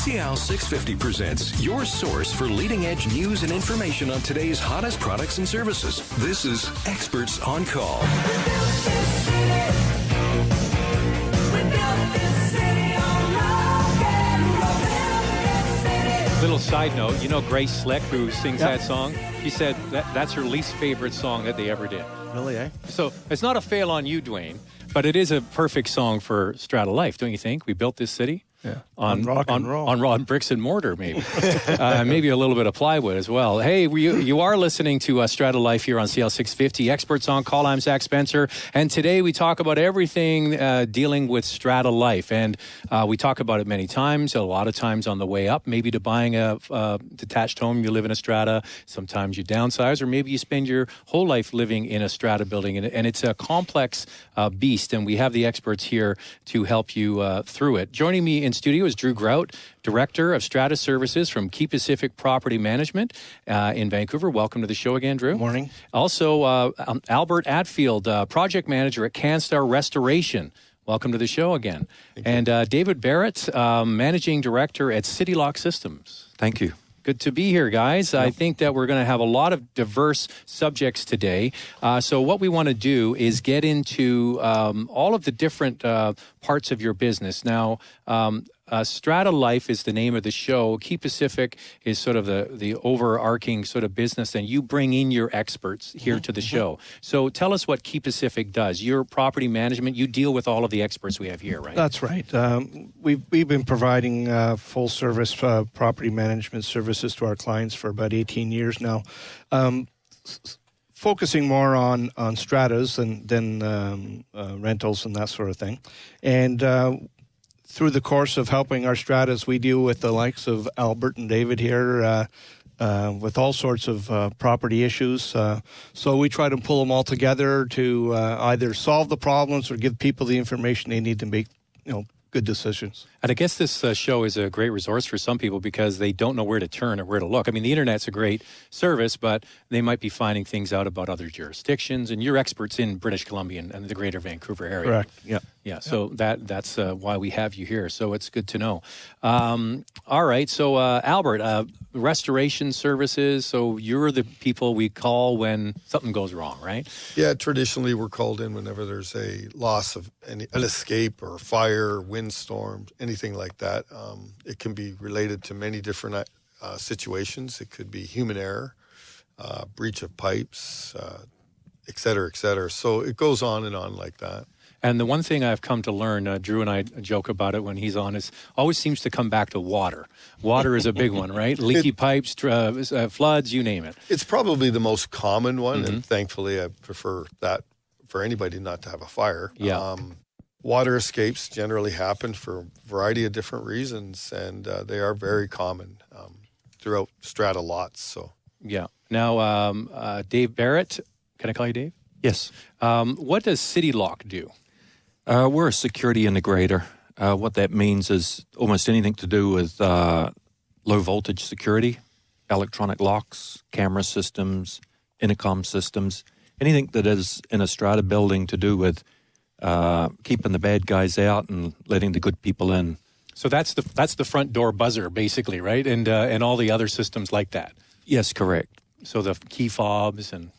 CL 650 presents your source for leading-edge news and information on today's hottest products and services. This is Experts on Call. Little side note, you know Grace Slick, who sings that song? She said that's her least favorite song that they ever did. Really, eh? So it's not a fail on you, Dwayne, but it is a perfect song for StrataLife, don't you think? We built this city on rock and roll. On bricks and mortar, maybe. Maybe a little bit of plywood as well. Hey, you are listening to StrataLife here on CL 650, Experts on Call. I'm Zach Spencer, and today we talk about everything dealing with StrataLife, and we talk about it many times, a lot of times on the way up, maybe to buying a detached home. You live in a strata, sometimes you downsize, or maybe you spend your whole life living in a strata building, and it's a complex beast, and we have the experts here to help you through it. Joining me in studio is Drew Grout, Director of Strata Services from Key Pacific Property Management in Vancouver. Welcome to the show again, Drew. Good morning. Also, Albert Atfield, Project Manager at CanStar Restoration. Welcome to the show again. And David Barrett, Managing Director at City Lock Systems. Thank you. Good to be here, guys. Yep. I think that we're going to have a lot of diverse subjects today. So what we want to do is get into all of the different parts of your business. Now, StrataLife is the name of the show. Key Pacific is sort of the overarching sort of business, and you bring in your experts here to the show. So tell us what Key Pacific does. Your property management, you deal with all of the experts we have here, right? That's right. We've been providing full-service property management services to our clients for about 18 years now, focusing more on stratas than rentals and that sort of thing. And through the course of helping our stratas, we deal with the likes of Albert and David here with all sorts of property issues. So we try to pull them all together to either solve the problems or give people the information they need to make, good decisions. And I guess this show is a great resource for some people because they don't know where to turn or where to look. I mean, the internet's a great service, but they might be finding things out about other jurisdictions, and you're experts in British Columbia and the greater Vancouver area. Correct, yeah. Yeah, so that's why we have you here, so it's good to know. All right, so Albert, restoration services, so you're the people we call when something goes wrong, right? Yeah, traditionally we're called in whenever there's a loss of an escape or fire, windstorm, anything like that. It can be related to many different situations. It could be human error, breach of pipes, et cetera, et cetera. So it goes on and on like that. And the one thing I've come to learn, Drew and I joke about it when he's on, is always seems to come back to water. Water is a big one, right? Leaky pipes, floods, you name it. It's probably the most common one, and thankfully I prefer that for anybody not to have a fire. Yeah. Water escapes generally happen for a variety of different reasons, and they are very common throughout strata lots. So yeah. Now, Dave Barrett, can I call you Dave? Yes. What does City Lock do? We're a security integrator. What that means is almost anything to do with low voltage security, electronic locks, camera systems, intercom systems, anything that is in a strata building to do with keeping the bad guys out and letting the good people in. So that's the front door buzzer, basically, right? And all the other systems like that. Yes, correct. So the key fobs and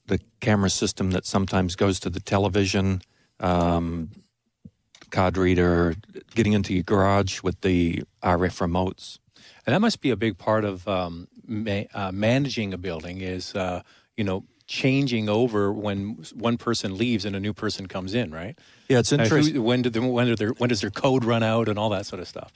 the camera system that sometimes goes to the television, card reader, getting into your garage with the RF remotes. And that must be a big part of managing a building is, changing over when one person leaves and a new person comes in, right? Yeah, it's interesting. When does their code run out and all that sort of stuff?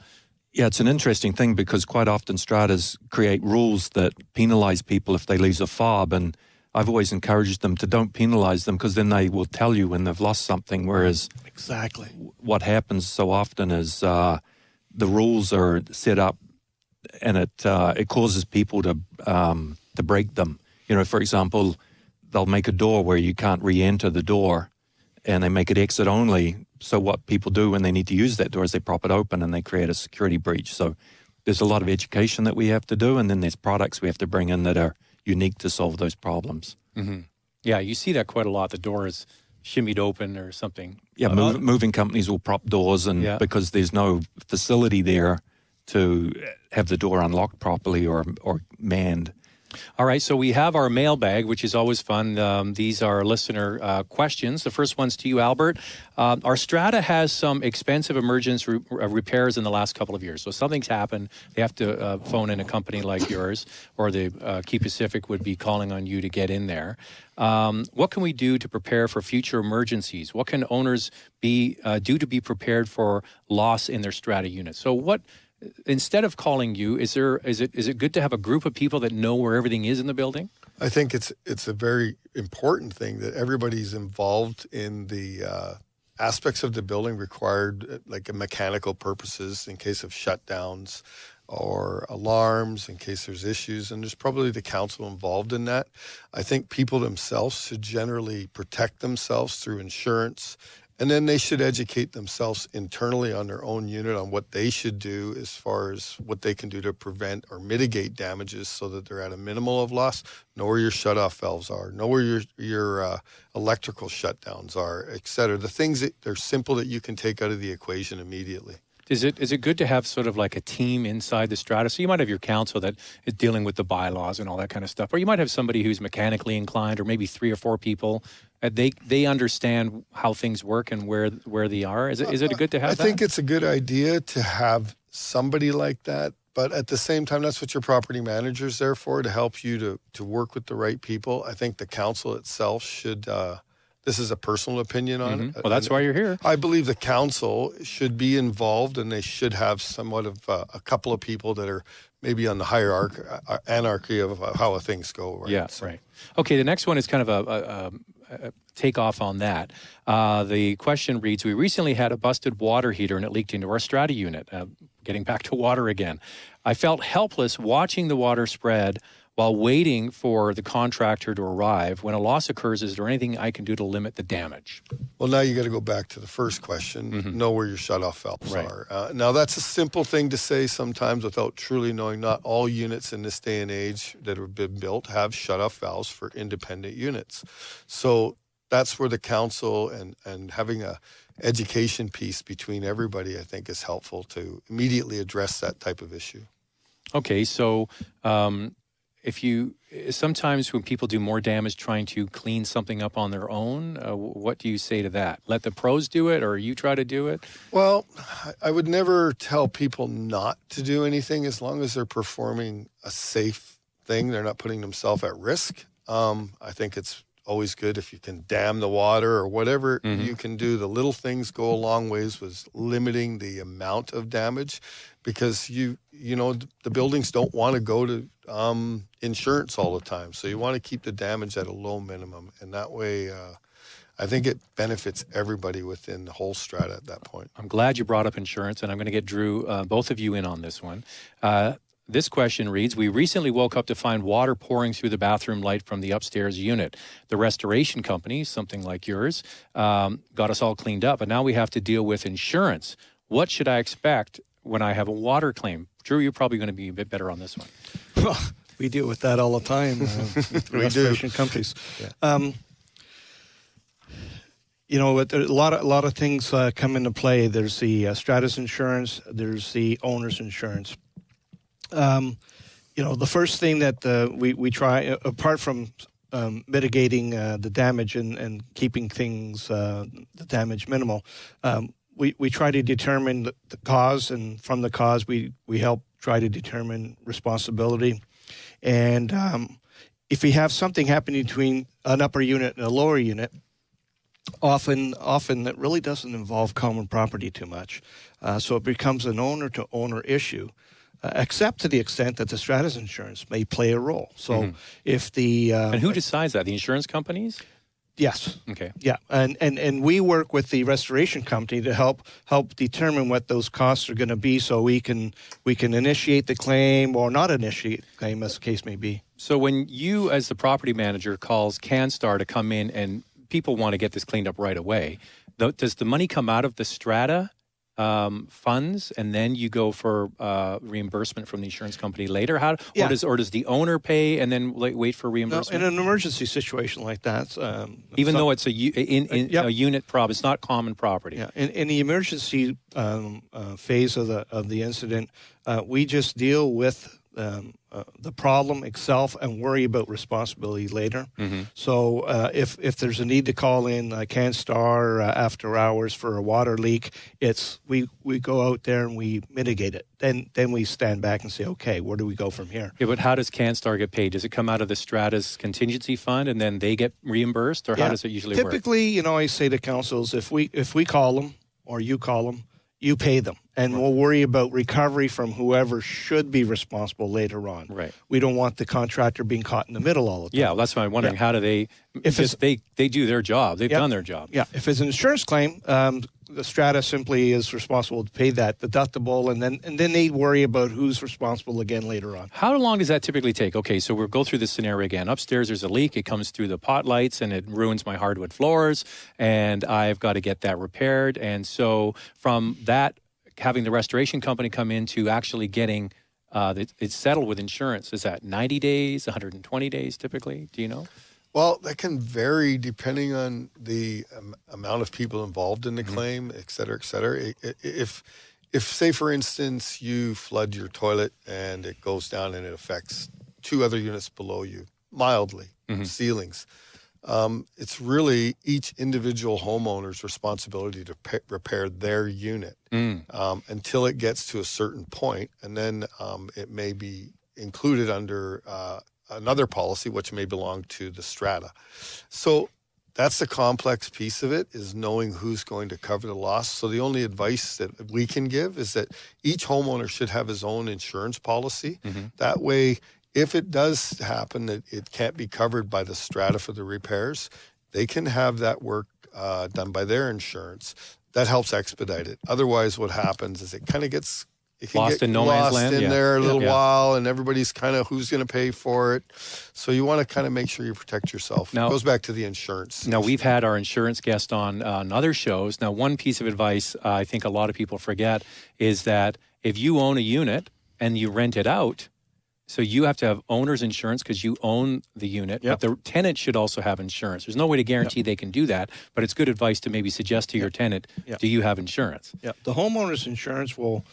Yeah, it's an interesting thing because quite often stratas create rules that penalize people if they leave a fob, and I've always encouraged them to don't penalize them because then they will tell you when they've lost something, whereas exactly what happens so often is the rules are set up and it causes people to break them. For example, they'll make a door where you can't re-enter the door and they make it exit only. So what people do when they need to use that door is they prop it open and they create a security breach. So there's a lot of education that we have to do, and then there's products we have to bring in that are unique to solve those problems. Mm-hmm. Yeah, you see that quite a lot. The door is shimmied open or something. Yeah, moving companies will prop doors, and because there's no facility there to have the door unlocked properly or manned. All right, so we have our mailbag, which is always fun. These are listener questions. The first one's to you, Albert. Our strata has some expensive emergency repairs in the last couple of years. So something's happened. They have to phone in a company like yours, or the Key Pacific would be calling on you to get in there. What can we do to prepare for future emergencies? What can owners do to be prepared for loss in their strata units? So instead of calling you, is it good to have a group of people that know where everything is in the building? I think it's a very important thing that everybody's involved in the aspects of the building required, like mechanical purposes in case of shutdowns or alarms, in case there's issues, and there's probably the council involved in that. I think people themselves should generally protect themselves through insurance. And then they should educate themselves internally on their own unit on what they should do as far as what they can do to prevent or mitigate damages so that they're at a minimal of loss. Know where your shutoff valves are. Know where your electrical shutdowns are, et cetera. The things that they're simple that you can take out of the equation immediately. Is it good to have sort of like a team inside the strata? So you might have your council that is dealing with the bylaws and all that kind of stuff, or you might have somebody who's mechanically inclined, or maybe 3 or 4 people. They understand how things work and where they are. Is it good to have that? I think it's a good idea to have somebody like that, but at the same time, that's what your property manager's there for, to help you to work with the right people. I think the council itself should. This is a personal opinion on it. Well, that's why you're here. I believe the council should be involved, and they should have somewhat of a couple of people that are maybe on the anarchy of how things go. Right? Yeah, right. Okay, the next one is kind of a takeoff on that. The question reads, we recently had a busted water heater and it leaked into our strata unit. Getting back to water again. I felt helpless watching the water spread while waiting for the contractor to arrive. When a loss occurs, is there anything I can do to limit the damage? Well, now you got to go back to the first question. Know where your shutoff valves are. Now, that's a simple thing to say sometimes without truly knowing. Not all units in this day and age that have been built have shutoff valves for independent units. So that's where the council and having a education piece between everybody, I think, is helpful to immediately address that type of issue. Okay, so sometimes when people do more damage trying to clean something up on their own, what do you say to that? Let the pros do it, or you try to do it? Well, I would never tell people not to do anything as long as they're performing a safe thing. They're not putting themselves at risk. I think it's always good if you can dam the water or whatever you can do. The little things go a long ways with limiting the amount of damage, because you know the buildings don't want to go to insurance all the time. So you want to keep the damage at a low minimum, and that way I think it benefits everybody within the whole strata at that point. I'm glad you brought up insurance, and I'm going to get Drew, both of you in on this one. This question reads, we recently woke up to find water pouring through the bathroom light from the upstairs unit. The restoration company, something like yours, got us all cleaned up, but now we have to deal with insurance. What should I expect when I have a water claim? Drew, you're probably going to be a bit better on this one. Well, we deal with that all the time with restoration companies. Yeah. You know, a lot of things come into play. There's the strata's insurance. There's the owner's insurance. You know, the first thing that we try, apart from mitigating the damage and keeping things, the damage minimal, we try to determine the cause, and from the cause we help try to determine responsibility. And if we have something happening between an upper unit and a lower unit, often it really doesn't involve common property too much. So it becomes an owner-to-owner issue. Except to the extent that the strata's insurance may play a role. So if the... and who decides that? The insurance companies? Yes. Okay. Yeah, and we work with the restoration company to help determine what those costs are going to be, so we can initiate the claim or not initiate the claim, as the case may be. So when you, as the property manager, calls CanStar to come in and people want to get this cleaned up right away, does the money come out of the strata funds, and then you go for reimbursement from the insurance company later? Yeah. Or does the owner pay and then wait for reimbursement? No, in an emergency situation like that, even though it's a unit problem, it's not common property. Yeah, in the emergency phase of the incident, we just deal with the problem itself and worry about responsibility later. Mm-hmm. So if there's a need to call in CanStar after hours for a water leak, we go out there and we mitigate it. Then we stand back and say, okay, where do we go from here? Yeah, but how does CanStar get paid? Does it come out of the Strata's contingency fund and then they get reimbursed, or how does it usually work? Typically, I say to councils, if we call them or you call them, you pay them, and we'll worry about recovery from whoever should be responsible later on. Right. We don't want the contractor being caught in the middle all the time. Yeah, well, that's why I'm wondering, how do they, If they do their job. They've done their job. Yeah, if it's an insurance claim, the Strata simply is responsible to pay that deductible, and then they worry about who's responsible again later on. How long does that typically take? Okay, so we'll go through this scenario again. Upstairs, there's a leak. It comes through the pot lights, and it ruins my hardwood floors, and I've got to get that repaired. And so from that, having the restoration company come in to actually getting it's settled with insurance, is that 90 days, 120 days typically? Do you know? Well, that can vary depending on the amount of people involved in the claim, et cetera, et cetera. If say, for instance, you flood your toilet and it goes down and it affects 2 other units below you mildly, ceilings, it's really each individual homeowner's responsibility to repair their unit until it gets to a certain point, and then it may be included under another policy which may belong to the strata. So that's the complex piece of it, is knowing who's going to cover the loss. So the only advice that we can give is that each homeowner should have his own insurance policy. That way, if it does happen that it can't be covered by the strata for the repairs, they can have that work done by their insurance. That helps expedite it. Otherwise, what happens is it kind of gets lost in no man's land. There a little while, and everybody's kind of who's going to pay for it. So you want to kind of make sure you protect yourself. Now, it goes back to the insurance. Now, we've had our insurance guest on other shows. Now, one piece of advice I think a lot of people forget is that if you own a unit and you rent it out, so you have to have owner's insurance because you own the unit, but the tenant should also have insurance. There's no way to guarantee they can do that, but it's good advice to maybe suggest to your tenant, do you have insurance? Yeah, the homeowner's insurance will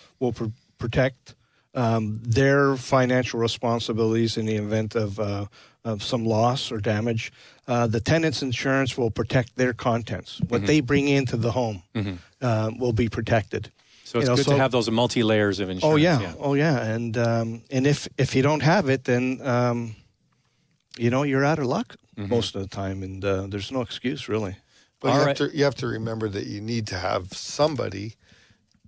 protect their financial responsibilities in the event of some loss or damage. The tenant's insurance will protect their contents. What they bring into the home will be protected. So it's good to have those multi-layers of insurance. Oh yeah, and if you don't have it, then you're out of luck most of the time, and there's no excuse really. But you have to remember that you need to have somebody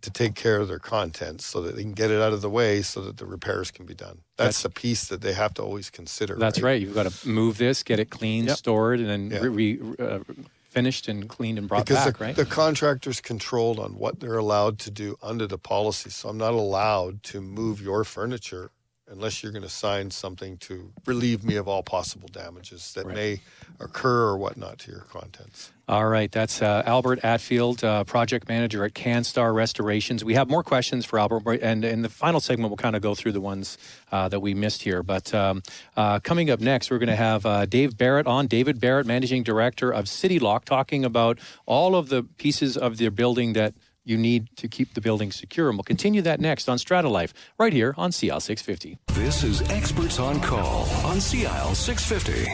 to take care of their contents so that they can get it out of the way so that the repairs can be done. That's the piece that they have to always consider. That's right. You've got to move this, get it cleaned, stored, and then finished and cleaned and brought back, right? The contractor's controlled on what they're allowed to do under the policy. So I'm not allowed to move your furniture unless you're going to sign something to relieve me of all possible damages that may occur or whatnot to your contents. All right. That's Albert Atfield, project manager at CanStar Restorations. We have more questions for Albert, and in the final segment, we'll kind of go through the ones that we missed here. But coming up next, we're going to have Dave Barrett on. David Barrett, managing director of City Lock, talking about all of the pieces of their building that you need to keep the building secure. And we'll continue that next on StrataLife, right here on CL 650. This is Experts on Call on CL 650.